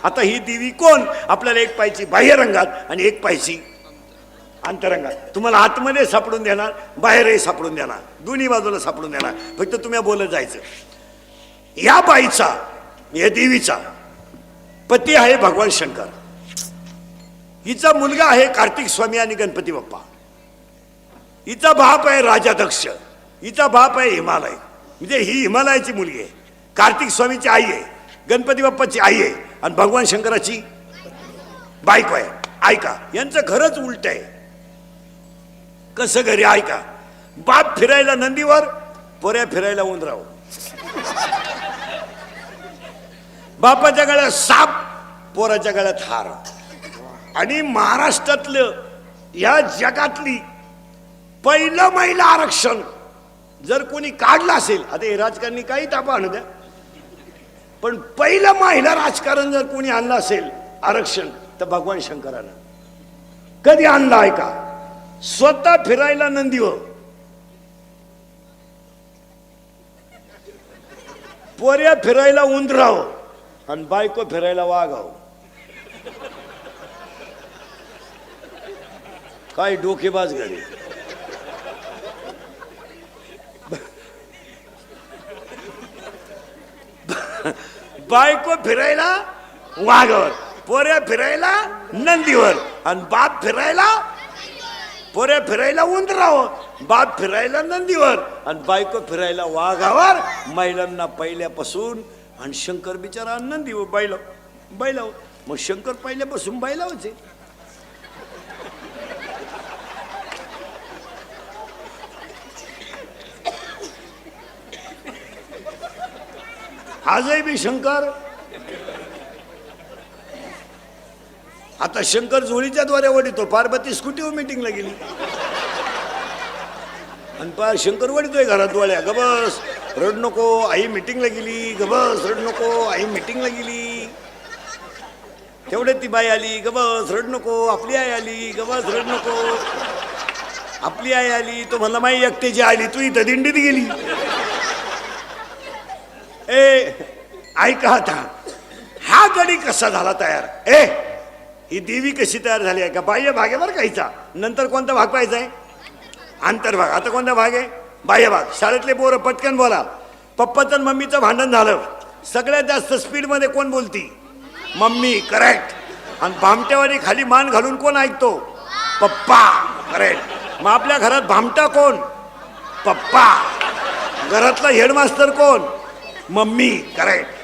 आता ही देवी कोण? आपल्याला एक पाहिजे बाह्य रंगात आणि एक पाहिजे अंतरंगात. तुम्हाला आतमध्ये सापडून देणार, बाहेरही सापडून देणार, दोन्ही बाजूला सापडून देणार. फक्त तुम्ही बोलत जायचं. या बाईचा, या देवीचा पती आहे भगवान शंकर. हिचा मुलगा आहे कार्तिक स्वामी आणि गणपती बाप्पा. हिचा बाप आहे राजा दक्ष. हिचा बाप आहे हिमालय. म्हणजे ही हिमालयाची मुलगी आहे. कार्तिक स्वामीची आई आहे, गणपती बाप्पाची आई आहे आणि भगवान शंकराची बायको आहे. ऐका, यांचं खरंच उलट आहे. कसं घरी? ऐका, बाप फिरायला नंदीवर, पोऱ्या फिरायला उंदराव. बापाच्या गळ्यात साप, पोराच्या गळ्यात हार. आणि महाराष्ट्रातलं, या जगातली पहिलं महिला आरक्षण जर कोणी काढलं असेल, आता हे राजकारणी काही तापा आणू द्या, पण पहिलं महिला राजकारण जर कोणी आणलं असेल आरक्षण, तर भगवान शंकरानं. कधी आणलं आहे का? स्वतः फिरायला नंदीवर, पोऱ्या फिरायला उंदराव आणि बायको फिरायला वाघाव. काय डोकेबाज घरी. बायको फिरायला वाघावर, पोऱ्या फिरायला नंदीवर आणि बाप फिरायला, पोऱ्या फिरायला उंदरावर, बाप फिरायला नंदीवर आणि बायको फिरायला वाघावर. महिलांना पहिल्यापासून. आणि शंकर बिचारा नंदीवर, बैलाव. मग शंकर पहिल्यापासून बैलावचे. आजही बी शंकर. आता शंकर झोळीच्या द्वारे ओढितो. पार्वती स्कूटीवर मीटिंगला गेली आणि शंकर ओढितोय घरात डोळ्या. गबस, रड नको, आई मीटिंगला गेली. गबस, रड नको, आई मीटिंगला गेली. तेवढे ती बाई आली. गबस, रड नको, आपली आई आली. गबस, रड नको, आपली आई आली. तो म्हणला माई एकट्याची आली, तू इथं दिंडीत गेली. ऐका, आता हा गडी कसा झाला तयार? ही देवी कशी तयार झाली आहे का? बाह्य भाग आहे बरं का हिचा. नंतर कोणता भाग पाहायचा आहे? आंतरभाग. आता कोणता भाग आहे? बाह्य भाग. शाळेतले पोरं पटकन बोला. पप्पाचं आणि मम्मीचं भांडण झालं, सगळ्यात जास्त स्पीडमध्ये कोण बोलती? मम्मी. करेक्ट. आणि भामट्यावानी खाली मान घालून कोण ऐकतो? पप्पा. करेक्ट. मग आपल्या घरात भामटा कोण? पप्पा. घरातला हेडमास्टर कोण? मम्मी. करेक्ट.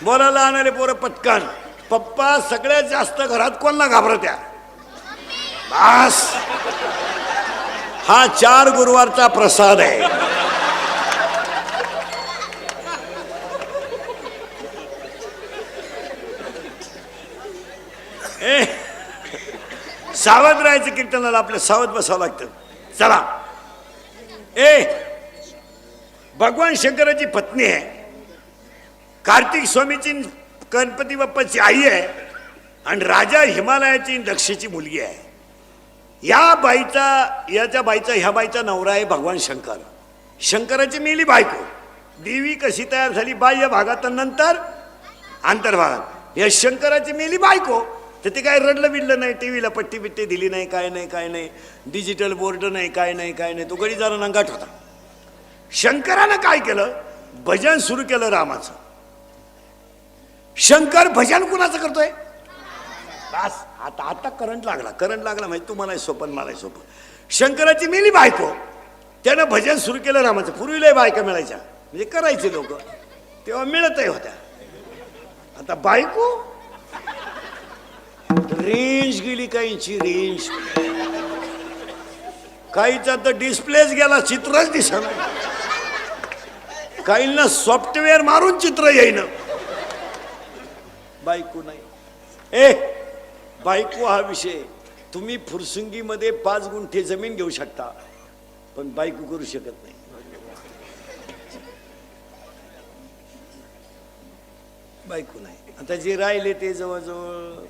बोलायला आणणारे पोरं पटकन. पप्पा सगळ्यात जास्त घरात कोणला घाबरत्या? बस, हा 4 गुरुवारचा प्रसाद आहे. सावध राहायचं कीर्तनाला. आपलं सावध बसावं लागतं. चला. भगवान शंकराची पत्नी आहे, कार्तिक स्वामीची गणपती बाप्पाची आई आहे आणि राजा हिमालयाची दक्षची मुलगी आहे. ह्या बाईचा नवरा आहे भगवान शंकर. शंकराची मेली बायको. देवी कशी तयार झाली? बाह्य भागात नंतर आंतरभागात. या शंकराची मेली बायको, तर ते काय रडलं बिडलं नाही, टीव्हीला पट्टी बिट्टी दिली नाही, काय नाही, डिजिटल बोर्ड नाही, काय नाही. तो गडी जरा नंगाट होता. शंकरानं काय केलं? भजन सुरू केलं रामाचं. शंकर भजन कुणाचं करतोय? बस, आता करंट लागला माहिती तुम्हाला सोपन, मला सोपं. शंकराची मेली बायको, त्यानं भजन सुरू केलं रामाचं. पूर्वीला बायका मिळायच्या, म्हणजे करायचे लोक, तेव्हा मिळतही होत्या. आता बायको, रेंज गेली, काहींची रेंज, काहीचा तर डिस्प्लेच गेला, चित्रच दिसणार. काहींना सॉफ्टवेअर मारून चित्र येईन. बायको नाही. बायको हा विषय. तुम्ही फुरसुंगीमध्ये 5 गुंठे जमीन घेऊ शकता, पण बायको करू शकत नाही. बायको नाही. आता जे राहिले ते जवळजवळ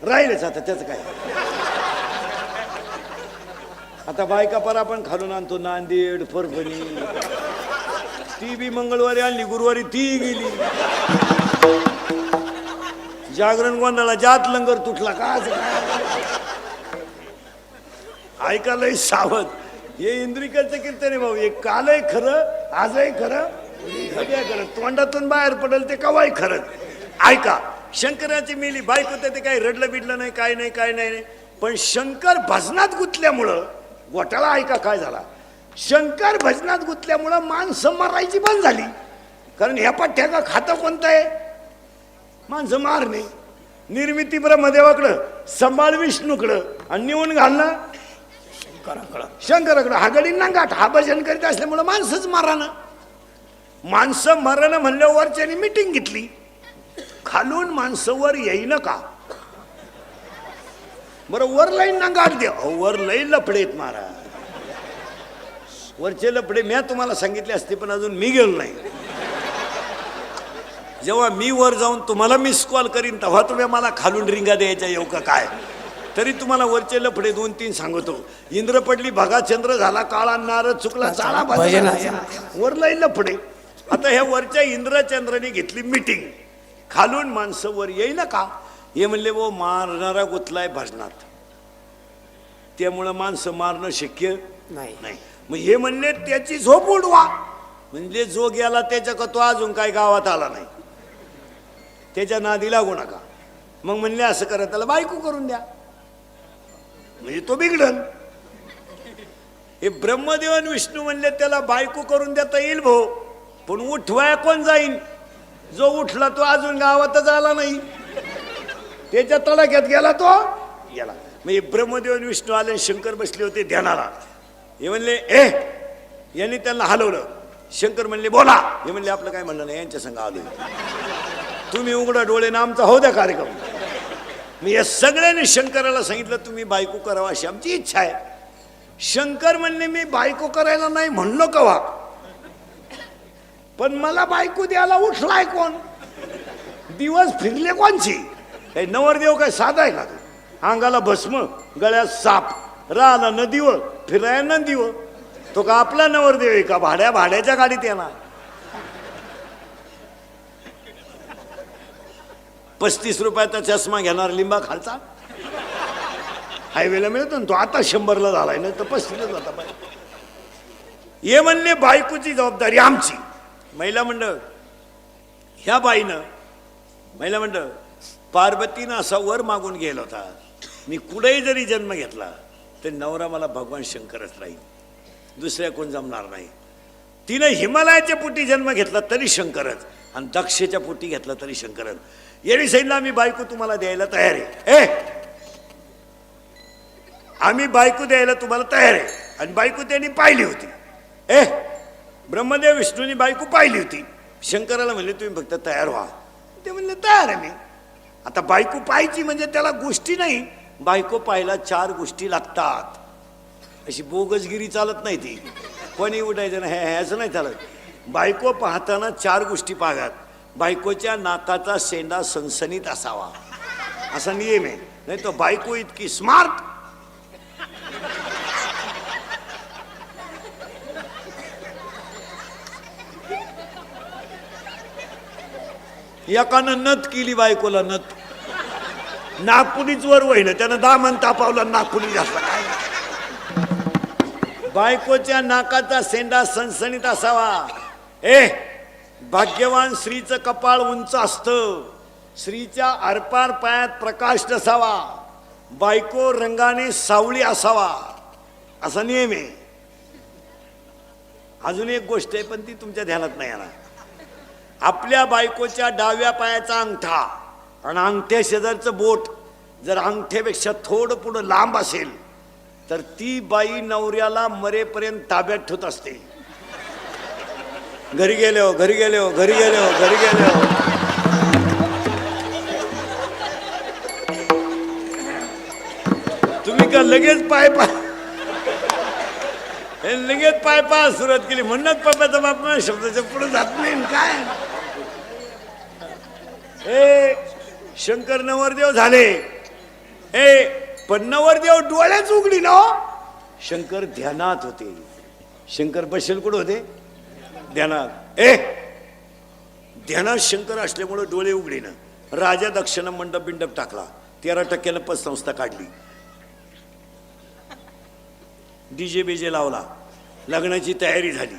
राहिलेच. आता त्याचं काय? आता बायका पर आपण खालून आणतो, नांदेड, परभणी. ती बी मंगळवारी आणली, गुरुवारी ती गेली. जागरण गोंधळा जात लंगर तुटला का आज ऐकायला सावध. हे इंद्रिकाचं कीर्तन आहे भाऊ. हे कालही खरं आजही खरं सगळ्या खरं. तोंडातून बाहेर पडेल ते कवाही खरं. ऐका शंकराची मेली बायको ते काही रडलं बिडलं नाही काय नाही काय नाही. पण शंकर भजनात गुंतल्यामुळं घोटाळा ऐका काय झाला. शंकर भजनात गुंतल्यामुळं माणसं मरायची बंद झाली. कारण ह्या पठ्ठ्या खातं कोणतं आहे माणसं मारणे. निर्मिती ब्रह्मदेवाकडं संभाळ विष्णूकडं आणि निवून घालणं शंकराकडं. हा गडींना गाठ हा भजन करीत असल्यामुळं माणसंच मारानं. माणसं मरण म्हणल्यावर वरच्यानी मिटिंग घेतली. खालून माणसं वर येईन का बरं वर लाईन ना गाठ द्या. वर लई लफडेत मारा. वरचे लफडे मी तुम्हाला सांगितले असते पण अजून मी गेलो नाही. जेव्हा मी वर जाऊन तुम्हाला मिस कॉल करीन तेव्हा तुम्ही मला खालून रिंगा द्यायच्या येऊ का काय. तरी तुम्हाला वरचे लफडे 2-3 सांगतो. इंद्र पडली भगा चंद्र झाला काळा नार चुकला चाळा वर लई लफडे. आता ह्या वरच्या इंद्रचंद्राने घेतली मिटिंग. खालून माणसं वर येईना का. हे म्हणले वो मारणारा गुतलाय भजनात त्यामुळं माणसं मारणं शक्य नाही. मग हे म्हणले त्याची झोप उडवा. म्हणजे जो गेला त्याच्या का तो अजून काय गावात आला नाही त्याच्या नादी लागू नका. मग म्हणले असं करा त्याला बायको करून द्या म्हणजे तो बिघडन. हे ब्रह्मदेव आणि विष्णू म्हणले त्याला बायको करून देता येईल भाऊ पण उठवाया कोण जाईन. जो उठला तो अजून गावातच आला नाही त्याच्या तडाख्यात गेला तो गेला. म्हणजे ब्रह्मदेव आणि विष्णू आले शंकर बसले होते ध्यानाला. हे म्हणले यांनी त्यांना हलवलं. शंकर म्हणले बोला. हे म्हणले आपलं काय म्हणणं नाही यांच्या संग आलोय तुम्ही उघडा डोळे ना आमचा हो द्या कार्यक्रम. मी या सगळ्यांनी शंकराला सांगितलं तुम्ही बायको करावा अशी आमची इच्छा आहे. शंकर म्हणले मी बायको करायला नाही म्हणलो कवा पण मला बायको द्यायला उठलाय कोण. दिवस फिरले कोणची. काही नवरदेव काय साधा आहे का. अंगाला भस्म गळ्यात साप राहला नदीवर फिराया नदीवर. तो का आपला नवरदेव आहे का भाड्याच्या गाडीत येणार. 35 रुपयाचा चष्मा घेणार लिंबा खालचा हायवेला मिळतो ना तो. आता 100ला झालाय ना तर 35ला जाता पाहिजे. हे म्हणले बायकोची जबाबदारी आमची. महिला मंडळ ह्या बाईनं महिला मंडळ पार्वतीनं असा वर मागून गेला होता मी कुठेही जरी जन्म घेतला तर नवरा मला भगवान शंकरच राहील दुसऱ्या कोण जमणार नाही. तिनं हिमालयाच्या पोटी जन्म घेतला तरी शंकरच आणि दक्षेच्या पोटी घेतला तरी शंकरच. येणी सांगितलं आम्ही बायको तुम्हाला द्यायला तयार आहे. आम्ही बायको द्यायला तुम्हाला तयार आहे. आणि बायको त्यांनी पाहिली होती. ब्रह्मदेव विष्णूंनी बायको पाहिली होती. शंकराला म्हणले तुम्ही फक्त तयार व्हा. ते म्हणले तयार आहे मी. आता बायको पाहायची म्हणजे त्याला गोष्टी नाही. बायको पाहायला 4 गोष्टी लागतात. अशी बोगसगिरी चालत नाही ती. कोणी उठायचं नाही ह्याचं नाही चालत. बायको पाहताना 4 गोष्टी पाहतात. बायकोच्या नाकाचा शेंडा सणसणीत असावा असा नियम आहे. नाही तो बायको इतकी स्मार्ट एकानं नथ केली बायकोला नथ. नागपुलीच वर वहिनं त्यानं दामन तापावला नागपुली जास्त काय. बायकोच्या नाकाचा शेंडा सणसणीत असावा. भाग्यवान स्त्रीचं कपाळ उंच असतं. स्त्रीच्या आरपार पायात प्रकाश नसावा. बायको रंगाने सावळी असावा असा नियम आहे. अजून एक गोष्ट आहे पण ती तुमच्या ध्यानात नाही येणार. आपल्या बायकोच्या डाव्या पायाचा अंगठा आणि अंगठ्या शेजारचं बोट जर अंगठ्यापेक्षा थोडं पुढं लांब असेल तर ती बाई नवऱ्याला मरेपर्यंत ताब्यात ठेवत असते. घरी गेले हो घरी गेले हो घरी गेले हो घरी गेले हो. तुम्ही का लगेच पाय लगेच पाय सुरुवात केली म्हणूनच पप्पाचा बाप शब्दाच्या पुढे जात नाही काय. शंकर नवरदेव झाले. पण नवरदेव डोळ्याच उघडी ना. शंकर ध्यानात होते. शंकर बसेल कुठं होते ध्यानात. ध्यानात शंकर असल्यामुळं डोळे उघडीनं. राजा दक्षिण मंडप बिंडप टाकला, 13% पतसंस्था काढली, डीजे बीजे लावला, लग्नाची तयारी झाली.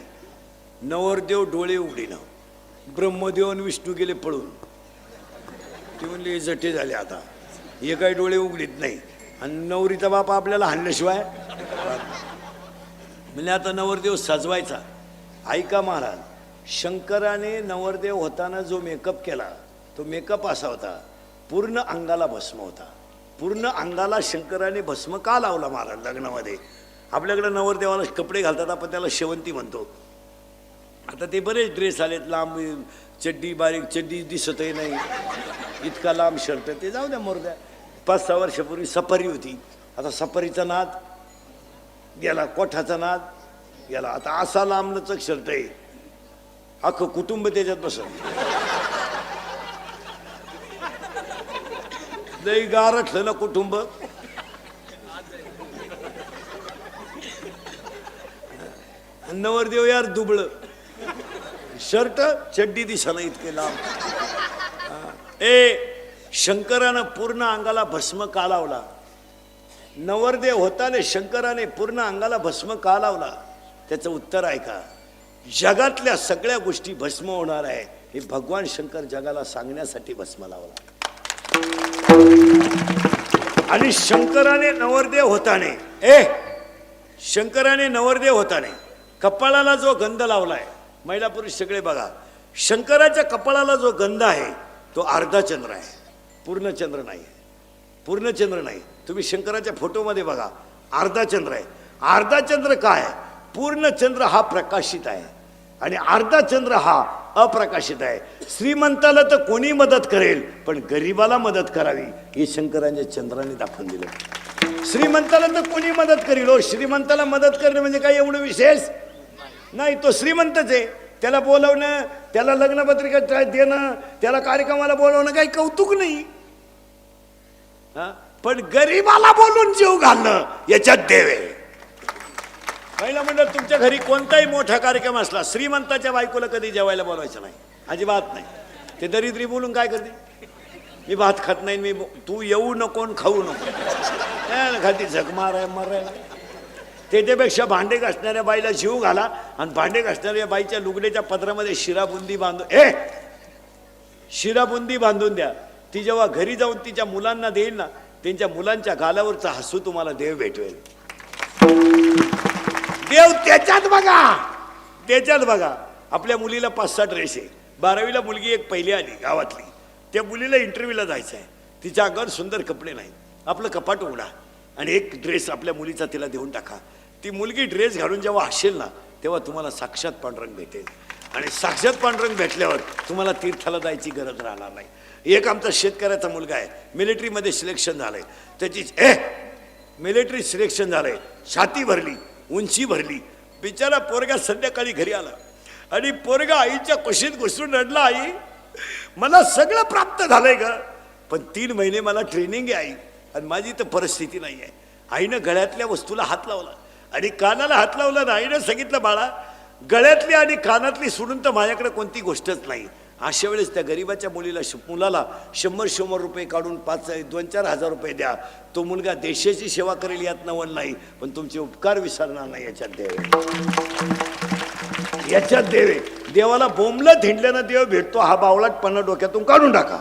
नवरदेव डोळे उघडीनं, ब्रह्मदेव आणि विष्णू गेले पळून. ते म्हणले जटे झाले आता, हे काही डोळे उघडीत नाही. आणि नवरीचा बाप आपल्याला हाणल्याशिवाय म्हणजे आता नवरदेव सजवायचा. ऐका महाराज, शंकराने नवरदेव होताना जो मेकअप केला तो मेकअप असा होता, पूर्ण अंगाला भस्म होता. पूर्ण अंगाला शंकराने भस्म का लावला महाराज लग्नामध्ये? आपल्याकडे नवरदेवाला कपडे घालतात, आपण त्याला शेवंती म्हणतो. आता ते बरेच ड्रेस आलेत, लांब चड्डी, बारीक चड्डी दिसतही नाही, इतका लांब शर्ट, ते जाऊ द्या मोरद्या. 5-6 वर्षापूर्वी सफारी होती, आता सफारीचा नाद गेला, कोठाचा नाद गेला. आता असा लांबलचक शर्ट आहे, अख्खं कुटुंब त्याच्यात बसत. लई गारठलं ना कुटुंब. नवरदेव यार दुबळ, शर्ट चड्डी दिसाना इतके लांब. शंकरानं पूर्ण अंगाला भस्म का लावला? नवरदेव होताने शंकराने पूर्ण अंगाला भस्म का लावला? त्याचं उत्तर ऐका. जगातल्या सगळ्या गोष्टी भस्म होणार आहे हे भगवान शंकर जगाला सांगण्यासाठी भस्म लावला. आणि शंकराने नवरदेव होताने कपाळाला जो गंध लावलाय, महिला पुरुष सगळे बघा, शंकराच्या कपाळाला जो गंध आहे तो अर्धा चंद्र आहे, पूर्ण चंद्र नाही. पूर्ण चंद्र नाही. तुम्ही शंकराच्या फोटोमध्ये बघा, अर्धा चंद्र आहे. अर्धा चंद्र काय? पूर्ण चंद्र हा प्रकाशित आहे आणि अर्धा चंद्र हा अप्रकाशित आहे. श्रीमंताला तर कोणी मदत करेल, पण गरीबाला मदत करावी हे शंकरांच्या चंद्राने दाखवून दिलं. श्रीमंताला तर कोणी मदत करील हो, श्रीमंताला मदत करणे म्हणजे काय एवढं विशेष नाही. तो श्रीमंतच आहे, त्याला बोलवणं, त्याला लग्नपत्रिका देणं, त्याला कार्यक्रमाला बोलवणं काही कौतुक नाही. पण गरीबाला बोलून जीव घालणं याच्यात देव आहे. पहिला म्हणलं, तुमच्या घरी कोणताही मोठा कार्यक्रम असला, श्रीमंताच्या बायकोला कधी जेवायला बोलवायचं नाही, अजिबात नाही. ते दरिद्री बोलून काय करते, मी भात खात नाही, मी तू येऊ नको खाऊ नको, खाती झक मारायला. त्याच्यापेक्षा भांडे घासणाऱ्या बाईला जीव घाला आणि भांडे घासणाऱ्या बाईच्या लुगड्याच्या पदरामध्ये शिराबुंदी बांधून द्या. ती जेव्हा घरी जाऊन तिच्या मुलांना देईल ना, त्यांच्या मुलांच्या गालावरचा हसू तुम्हाला देव भेटवेल. देव त्याच्यात बघा. आपल्या मुलीला 5-6 ड्रेस आहे. 12वीला मुलगी एक पहिली आली गावातली, त्या मुलीला इंटरव्ह्यूला जायचं आहे, तिच्या अंगावर सुंदर कपडे नाही. आपलं कपाट उघडा आणि एक ड्रेस आपल्या मुलीचा तिला देऊन टाका. ती मुलगी ड्रेस घालून जेव्हा हसेल ना, तेव्हा तुम्हाला साक्षात पांडुरंग भेटेल. आणि साक्षात पांडुरंग भेटल्यावर तुम्हाला तीर्थाला जायची गरज राहणार नाही. एक आमचा शेतकऱ्याचा मुलगा आहे, मिलिटरीमध्ये सिलेक्शन झालंय, त्याची मिलिटरी सिलेक्शन झालंय, छाती भरली, उंची भरली. बिचारा पोरगा संध्याकाळी घरी आला आणि पोरगा आईच्या कुशीत घुसून रडला, आई मला सगळं प्राप्त झालंय ग, पण 3 महिने मला ट्रेनिंग आहे आई, आणि माझी तर परिस्थिती नाही आहे. आईनं गळ्यातल्या वस्तूला हात लावला आणि कानाला हात लावला. आईनं सांगितलं, बाळा गळ्यातली आणि कानातली सोडून तर माझ्याकडे कोणती गोष्टच नाही. अशा वेळेस त्या गरीबाच्या मुलाला 100 रुपये काढून 2-4 हजार रुपये द्या. तो मुलगा देशाची सेवा करेल यात नवल नाही, पण तुमचे उपकार विसरणार नाही याच्यात देव. देवाला बोंबलं थिंडल्यानं देव भेटतो. हा बावळटपणा डोक्यातून काढून टाका.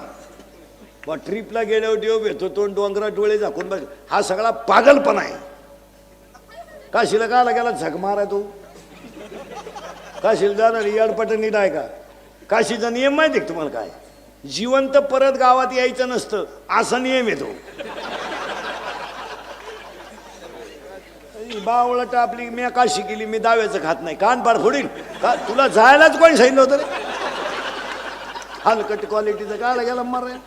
मग ट्रिपला गेल्यावर देव भेटतो, तो डोंगरात डोळे झाकून बघ, हा सगळा पागलपणा आहे. काशीला काला गेला झक मारा तू? काशीला जाणार याडपट नीट आहे का? काशीचा नियम माहिती आहे तुम्हाला काय? जिवंत परत गावात यायचं नसतं, असा नियम येतो. बावळट आपली मी काशी केली, मी दाव्याचं खात नाही, कान पाड फोडील का? तुला जायलाच कोणी सांगितलं होतं रे? हलकट क्वालिटीचं काला गेला मारा.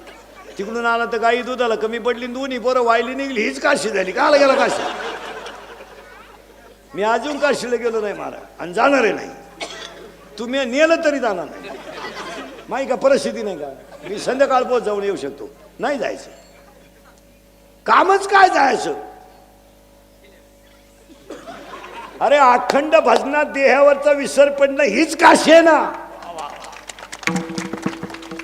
तिकडून आला तर गाई दुधाला कमी पडली, दोन्ही पोरं वायली निघली, हीच काशी झाली. काला गेला काशी? मी अजून काशीला गेलो नाही महाराज, आणि जाणार नाही. तुम्ही नेलं तरी जाणार नाही. माही का परिस्थिती नाही का? मी संध्याकाळ पोहोच जाऊन येऊ शकतो, नाही जायचं. कामच काय जायचं? अरे अखंड भजनात देहावरचा विसर पडणं हीच काशी आहे ना.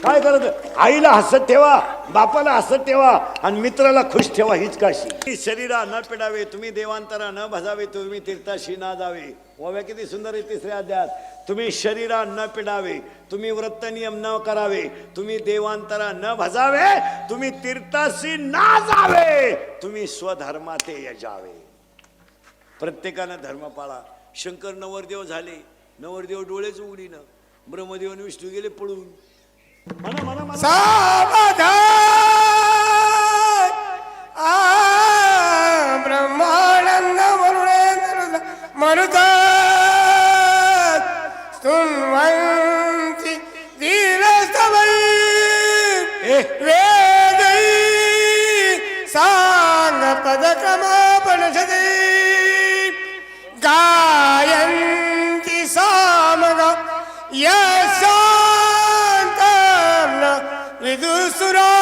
काय करायचं? आईला हसत ठेवा, बापाला हसत ठेवा आणि मित्राला खुश ठेवा, हीच काशी. शरीरा न पिडावे तुम्ही, देवांतरा न भजावे तुम्ही, तीर्थाशी ना जावे. ओव्या किती सुंदर आहे तिसऱ्या अध्यायात. तुम्ही शरीरा न पिडावे, तुम्ही व्रत नियम न करावे, तुम्ही देवांतरा न भजावे, तुम्ही तीर्थाशी ना जावे, तुम्ही स्वधर्माते यजावे. प्रत्येकानं धर्म पाळा. शंकर नवरदेव झाले, नवरदेव डोळेच उघडीनं, ब्रह्मदेव आणि विष्णू गेले पळून. म्हणा म्हणा म्हणा. सावधान ब्रह्मानंद मरुत स्तुन्वन्ति धीरस्तवै वेदै सांगपदक्रमापनिषदे गायन्ति सामगा यशान्तं न विदुसुरा